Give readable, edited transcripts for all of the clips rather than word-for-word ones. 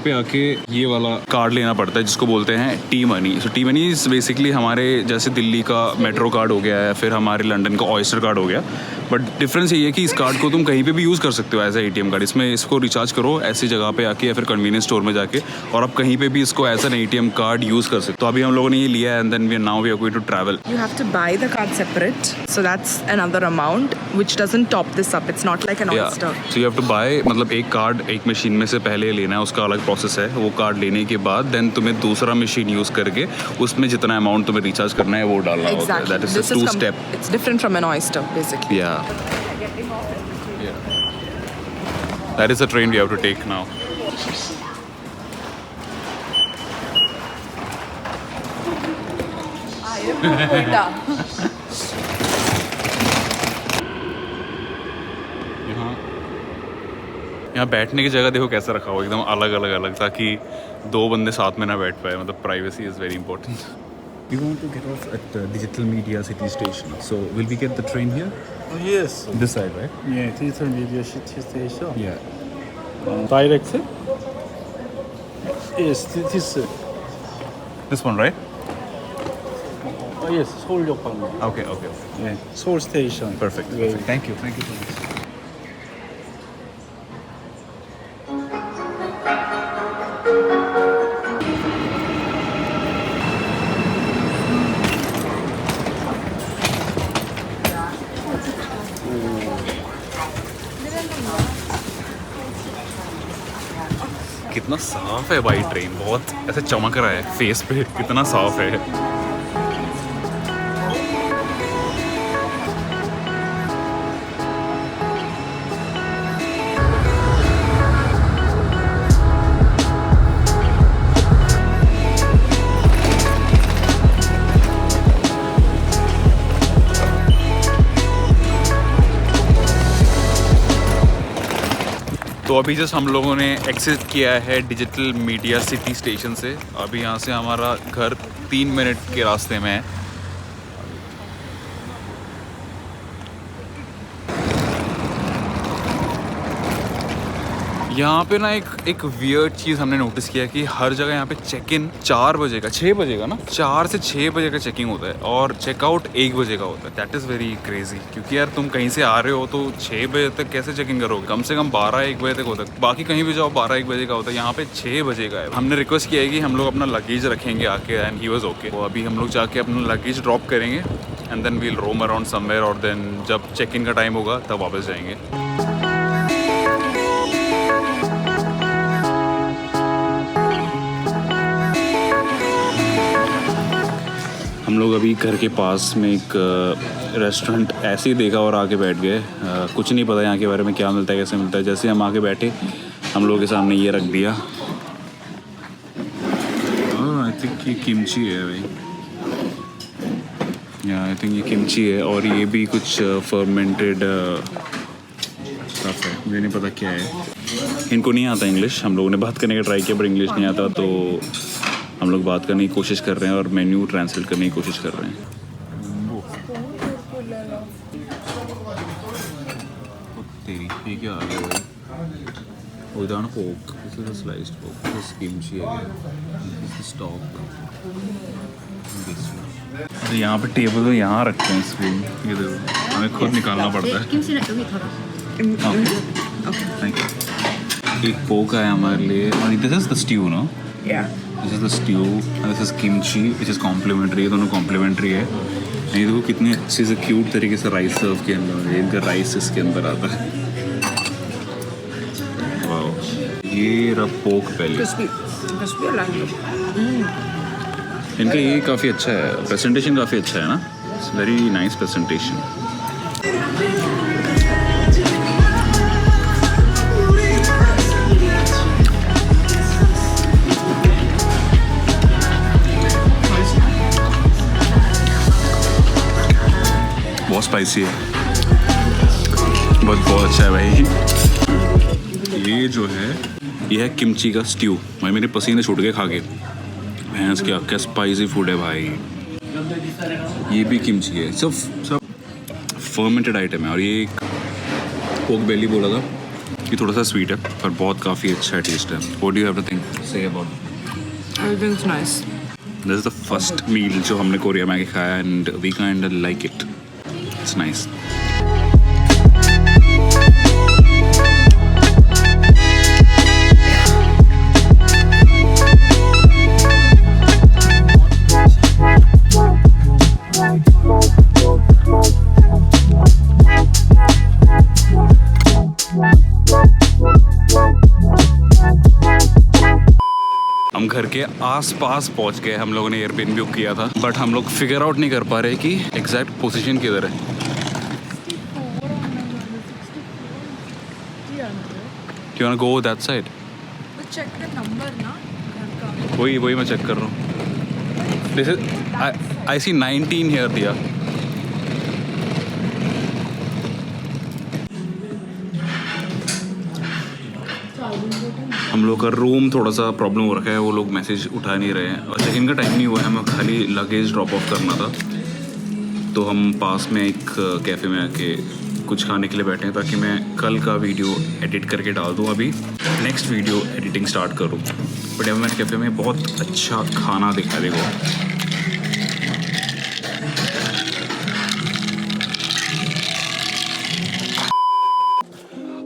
पे आके ये वाला कार्ड लेना पड़ता है जिसको बोलते हैं T money. So T money is basically हमारे जैसे दिल्ली का मेट्रो कार्ड हो गया है, फिर हमारे लंदन का ऑयस्टर कार्ड हो गया। बट डिफरेंस ये है कि इस कार्ड को तुम कहीं पे भी यूज़ कर सकते हो एज ए ATM कार्ड। इसमें इसको रिचार्ज करो ऐसी जगह पे आके या फिर कन्वीनियंस स्टोर में जाके, और आप कहीं पे भी इसको as an ATM card use कर सकते हो। तो अभी हम लोगों ने ये लिया है and then we are going to travel. You have to buy the card separate, so that's another amount which doesn't top this up. It's not like an oyster. So you have to buy, मतलब एक card एक machine में से पहले लेना है, उसका अलग प्रोसेस है। वो कार्ड लेने के बाद देन तुम्हें दूसरा मशीन यूज़ करके उसमें जितना अमाउंट तुम्हें रिचार्ज करना है वो डालना होता है। That is a two-step. It's different from an oyster, basically. Yeah. That is the train we have to take now. यहाँ बैठने की जगह देखो कैसे रखा हुआ, एकदम अलग अलग अलग, ताकि दो बंदे साथ में ना बैठ पाए। मतलब privacy is very important. We want to get off at Digital Media City Station. So will we get the train here? Oh, yes. This side, right? Yeah, Digital Media City Station. Yeah. Direct? Yes, this. This one, right? Oh, yes, 서울역방면. Okay, okay. Yeah, Seoul Station. Perfect. Yeah. Perfect. Thank you. Thank you so much. कितना साफ है भाई train, बहुत ऐसे चमक रहा है face पे, कितना साफ है। तो अभी जस्ट हम लोगों ने एक्सेस किया है डिजिटल मीडिया सिटी स्टेशन से। अभी यहाँ से हमारा घर 3 मिनट के रास्ते में है। यहाँ पे ना एक वियर्ड चीज़ हमने नोटिस किया कि हर जगह यहाँ पे चेक इन 4 बजे का, 6 बजे का ना, 4 से 6 बजे का चेकिंग होता है और चेकआउट 1 बजे का होता है। दैट इज़ वेरी क्रेजी, क्योंकि यार तुम कहीं से आ रहे हो तो 6 बजे तक कैसे चेकिंग करोगे? कम से कम 12-1 बजे तक होता है। बाकी कहीं भी जाओ 12-1 बजे का होता है, यहाँ पे 6 बजे का है। हमने रिक्वेस्ट किया है कि हम लोग अपना लगेज रखेंगे आके, एंड ही वाज ओके। तो अभी हम लोग जाके अपना लगेज ड्रॉप करेंगे and then we'll roam around somewhere, और देन जब चेक इन का टाइम होगा तब वापस जाएंगे। हम लोग अभी घर के पास में एक रेस्टोरेंट ऐसे ही देखा और आके बैठ गए। कुछ नहीं पता यहाँ के बारे में, क्या मिलता है कैसे मिलता है। जैसे हम आके बैठे हम लोगों के सामने ये रख दिया। आई थिंक ये किमची है भाई, या आई थिंक ये किमची है, और ये भी कुछ फर्मेंटेड स्टफ है, मुझे नहीं पता क्या है। इनको नहीं आता इंग्लिश, हम लोगों ने बात करने का ट्राई किया पर इंग्लिश नहीं आता, तो हम लोग बात करने की कोशिश कर रहे हैं और मेन्यू ट्रांसलेट करने की कोशिश कर रहे हैं। तेरी ये क्या आ गया भाई? Without pork, this is a sliced pork. This is kimchi again. This is stock. तो यहाँ पे टेबल तो यहाँ रखते हैं स्पून, ये देखो हमें खुद निकालना पड़ता है। Thank you. एक पोक है हमारे लिए, और this is the stew no? Yeah. This is the stew and this is kimchi which is complimentary. ये दोनों कॉम्प्लीमेंट्री है। ये देखो कितने अच्छे से क्यूट तरीके से राइस सर्व के अंदर है, इनका राइस इसके अंदर आता है। ये रहा पोक पहले, इनका ये काफ़ी अच्छा है, प्रेजेंटेशन काफ़ी अच्छा है ना, इट्स वेरी नाइस प्रेजेंटेशन। बहुत स्पाइसी है, बहुत अच्छा है भाई। ये जो है ये है किमची का स्ट्यू। भाई मेरे पसीने छूट गए खा के, भैंस क्या क्या स्पाइसी फूड है भाई। ये भी किमची है, सब फर्मेंटेड आइटम है। और ये एक पोक बेली बोला था, ये थोड़ा सा स्वीट है पर बहुत काफ़ी अच्छा है, टेस्ट है. What do you have to think? Say about it. Everything's nice. This is the first meal जो हमने कोरिया में आके खाया and we kind of like it. It's nice. हम घर के आस-पास पहुंच गए. हम लोगों ने एयरबीएनबी बुक किया था बट हम लोग फिगर आउट नहीं कर पा रहे कि एग्जैक्ट पोजीशन किधर है. You wanna go that side? Check the number, na? वही मैं चेक कर रहा हूँ. This is I see 19 here दिया. हम लोग का रूम थोड़ा सा प्रॉब्लम हो रखा है. वो लोग मैसेज उठा नहीं रहे हैं और चेक इन का टाइम नहीं हुआ है. हमें खाली लगेज ड्रॉप ऑफ करना था तो हम पास में एक कैफ़े में आके कुछ खाने के लिए बैठे हैं ताकि मैं कल का वीडियो एडिट करके डाल दूँ. अभी नेक्स्ट वीडियो एडिटिंग स्टार्ट करूँ. बट अब मैं कैफ़े में बहुत अच्छा खाना दिखा देखो.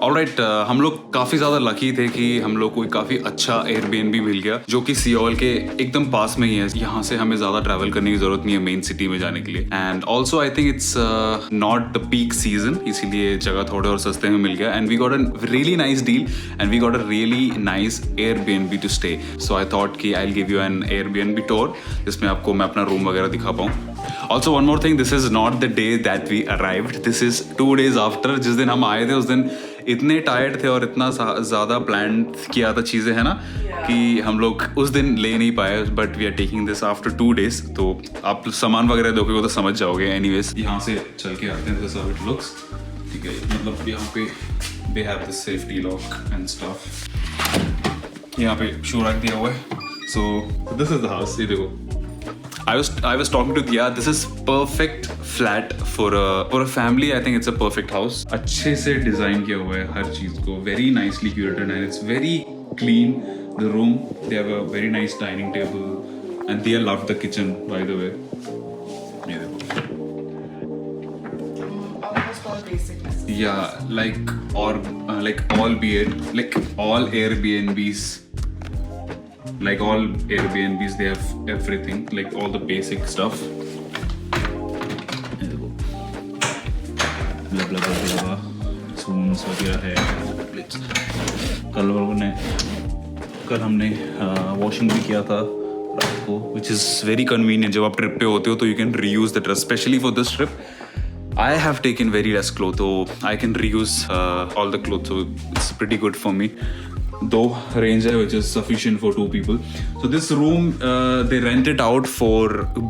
ऑलराइट, हम लोग काफ़ी ज़्यादा लकी थे कि हम लोग को काफ़ी अच्छा एयरबीएनबी मिल गया जो कि सियोल के एकदम पास में ही है. यहाँ से हमें ज़्यादा ट्रैवल करने की ज़रूरत नहीं है मेन सिटी में जाने के लिए. And also I think it's not the peak season, इसीलिए जगह थोड़े और सस्ते में मिल गया. And we got a really nice deal and we got a really nice Airbnb to stay. So I thought कि I will give you an Airbnb tour जिसमें आपको मैं अपना रूम वगैरह दिखा पाऊँ. Also one more thing, this is not the day that we arrived, this is 2 days after. जिस दिन हम आए थे उस दिन इतने टायर्ड थे और इतना ज़्यादा प्लान किया था चीज़ें, है ना, कि हम लोग उस दिन ले नहीं पाए. But we are taking this after 2 days. तो आप सामान वगैरह देखोगे तो समझ जाओगे. एनीवेज यहाँ से चल के आते हैं. This how it looks. ठीक है, मतलब यहाँ पे they have this safety lock and stuff. यहाँ पे शू रख दिया हुआ है. So this is the house. ये देखो, I was talking to Diya. This is perfect flat for a family. I think it's a perfect house. अच्छे से डिजाइन किया हुआ है हर चीज को. Very nicely curated and it's very clean. The room, they have a very nice dining table and Diya loved the kitchen, by the way. ये देखो. Almost all basic necessities. Yeah, like all Airbnbs. Like all Airbnbs, they have everything, like all the basic stuff. Blah blah blah blah. Spoons वगैरह है. कल हमने washing भी किया था रात को, which is very convenient. जब आप ट्रिप पे होते हो तो you can reuse the dress, especially for this trip. I have taken very less clothes, so I can reuse all the clothes, so it's pretty good for me. 2 range है which is sufficient for 2 people. So this room they rent it out for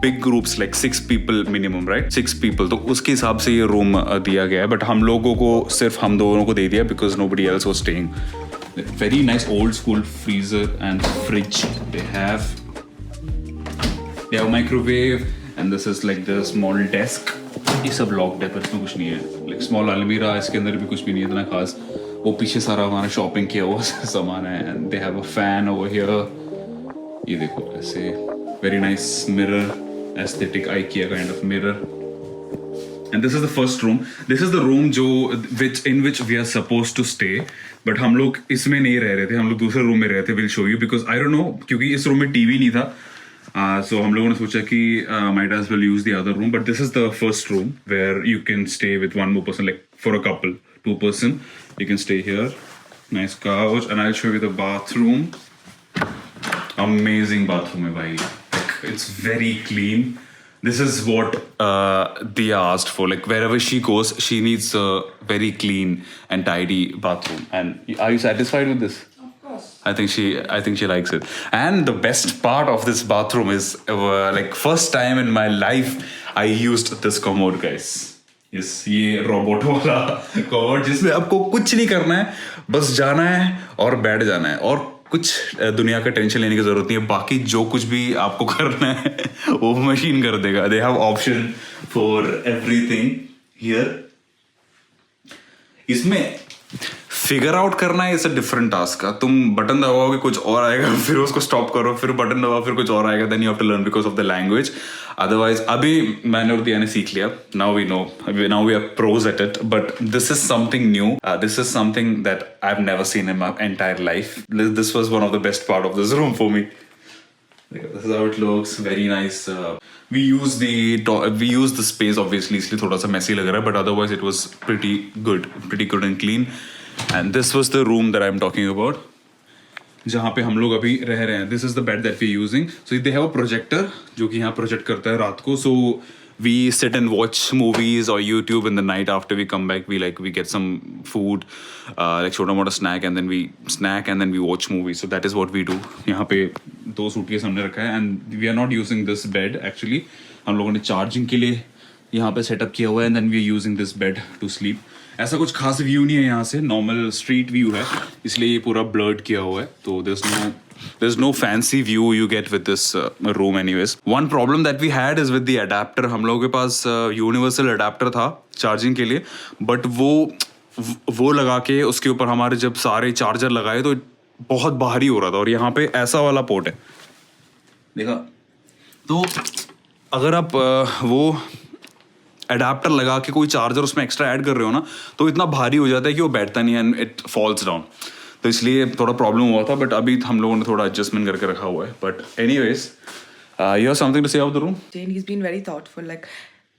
big groups like 6 people minimum, right? 6 people. तो उसके हिसाब से ये room दिया गया है. But हम लोगों को सिर्फ हम दोनों को दे दिया because nobody else was staying. Very nice old school freezer and fridge they have. They have a microwave and this is like the small desk. ये सब locked है पर इसमें कुछ नहीं है. Like small almirah, इसके अंदर भी कुछ भी नहीं है इतना खास. वो पीछे सारा हमारा शॉपिंग किया हुआ सामान है. And they have a fan over here. ये देखो ऐसे very nice mirror, aesthetic IKEA kind of mirror. And this is the first room. This is the room जो in which we are suppose to stay. But हम लोग इसमें नहीं रह रहे थे, हम लोग दूसरे रूम में रह रहे थे. Will show you because I don't know, क्योंकि इस रूम में टीवी नहीं था. So हम लोगों ने सोचा कि might as well use the other room. But this is the first room where you can stay with one more person, like for a couple, 2 person. You can stay here. Nice couch. And I'll show you the bathroom. Amazing bathroom hai bhai. Like, it's very clean. This is what Diya asked for. Like wherever she goes, she needs a very clean and tidy bathroom. And are you satisfied with this? I think she likes it. And the best part of this bathroom is like first time in my life I used this commode, guys. Yes, ये robot वाला commode जिसमें आपको कुछ नहीं करना है, बस जाना है और बैठ जाना है और कुछ दुनिया का टेंशन लेने की जरूरत नहीं है. बाकी जो कुछ भी आपको करना है वो मशीन कर देगा. They have option for everything here. इसमें फिगर आउट करना है, इट्स अ डिफरेंट टास्क। तुम बटन दबाओगे कुछ और आएगा, फिर उसको स्टॉप करो, फिर बटन दबाओ फिर कुछ और आएगा, then you have to learn because of the language. Otherwise अभी मैंने और दिया ने सीख लिया, now we know, now we are pros at it, but this is something new, this is something that I have never seen in my entire life. This was one of the best part of this room for me. This is how it looks, very nice. We use the space obviously, इसलिए थोड़ा सा messy लग रहा है, but otherwise it was pretty good and clean. And this was the room that I'm talking about, जहाँ पे हम लोग अभी रह रहे हैं. This is the bed that we're using. So they have a projector जो कि यहाँ project करता है रात को. So we sit and watch movies or YouTube in the night after we come back. We get some food, like छोटा मोटा snack, and then we snack and then we watch movies. So that is what we do. यहाँ पे 2 suitcase हमने रखा है and we are not using this bed actually. हम लोगों ने चार्जिंग के लिए यहाँ पे सेटअप किया हुआ है and then we are using this bed to sleep. ऐसा कुछ खास व्यू नहीं है यहाँ से, नॉर्मल स्ट्रीट व्यू है, इसलिए ये पूरा ब्लर्ड किया हुआ है, तो there's no fancy view you get with this room anyways. One problem that we had is with the adapter. हम लोगों के पास यूनिवर्सल अडेप्टर था चार्जिंग के लिए, बट वो लगा के उसके ऊपर हमारे जब सारे चार्जर लगाए तो बहुत भारी हो रहा था, और यहाँ पे ऐसा वाला पोर्ट है, देखा, तो अगर आप वो अडेप्टर लगा के कोई चार्जर उसमें एक्स्ट्रा ऐड कर रहे हो ना, तो इतना भारी हो जाता है कि वो बैठता नहीं है एंड इट फॉल्स डाउन, तो इसलिए थोड़ा प्रॉब्लम हुआ था, बट अभी हम लोगों ने थोड़ा एडजस्टमेंट करके रखा हुआ है. But anyways, you have something to say about the room? Jane, he's been very thoughtful. Like,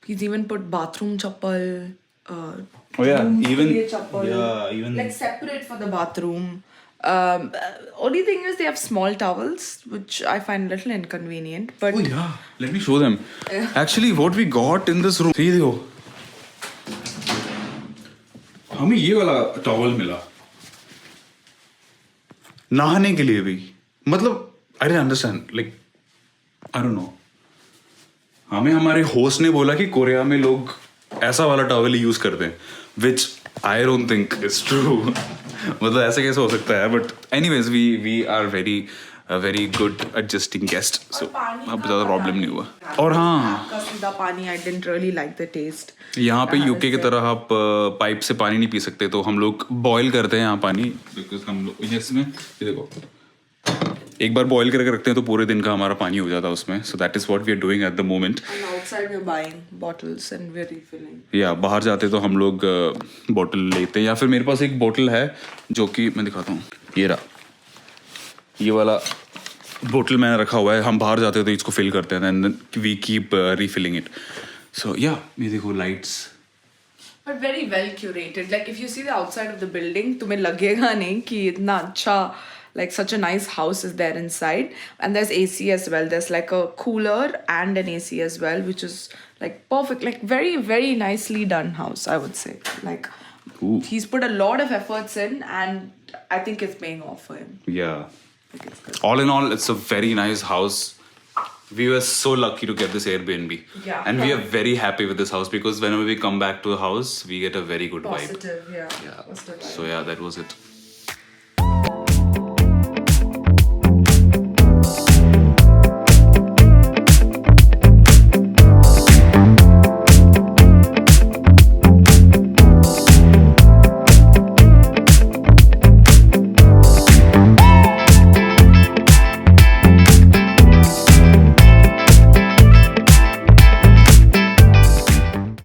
he's even put bathroom chappal. Oh yeah, even chappal, even like separate for the bathroom. Only thing is they have small towels, which I find a little inconvenient. But oh yeah, let me show them. Actually, what we got in this room, see देखो, हमें ये वाला towel मिला नहाने के लिए भी. मतलब I didn't understand, like I don't know. हमें हमारे होस्ट ने बोला कि कोरिया में लोग ऐसा वाला टॉवल यूज करते हैं, which I don't think is true. मतलब ऐसे कैसे हो सकता है, but anyways we are very good adjusting guest, so अब ज़्यादा प्रॉब्लम नहीं हुआ. और हाँ, सीधा पानी, I didn't really like the taste. यहाँ पे यूके की तरह आप पाइप से पानी नहीं पी सकते, तो हम लोग बॉयल करते हैं यहाँ पानी, बिकॉज हम लोग इसमें देखो एक बार बॉयल करके रखते हैं तो पूरे दिन का हमारा पानी हो जाता है उसमें. So that is what we are doing at the moment. Outside we're buying bottles and we're refilling. या बाहर जाते तो हम लोग बॉटल लेते हैं, या फिर मेरे पास एक बॉटल है जो कि मैं दिखाता हूँ, ये रहा, ये वाला बोतल मैंने रखा हुआ है. हम बाहर जाते हैं तो इसको फिल करते हैं and we keep refilling it. So या ये देखो lights, But very well curated. Like if you see the outside of the building, तुम्हें लगेगा नहीं कि इतना अच्छा, like such a nice house is there inside. And there's AC as well. There's like a cooler and an AC as well, which is like perfect. Like very, very nicely done house, I would say. Like Ooh. he's put a lot of efforts in, and I think it's paying off for him. yeah. Like it's good. All in all, it's a very nice house. We were so lucky to get this Airbnb. Yeah. And we are very happy with this house because whenever we come back to the house, we get a very good vibe. Positive, yeah. Yeah. Positive vibe. So yeah, that was it.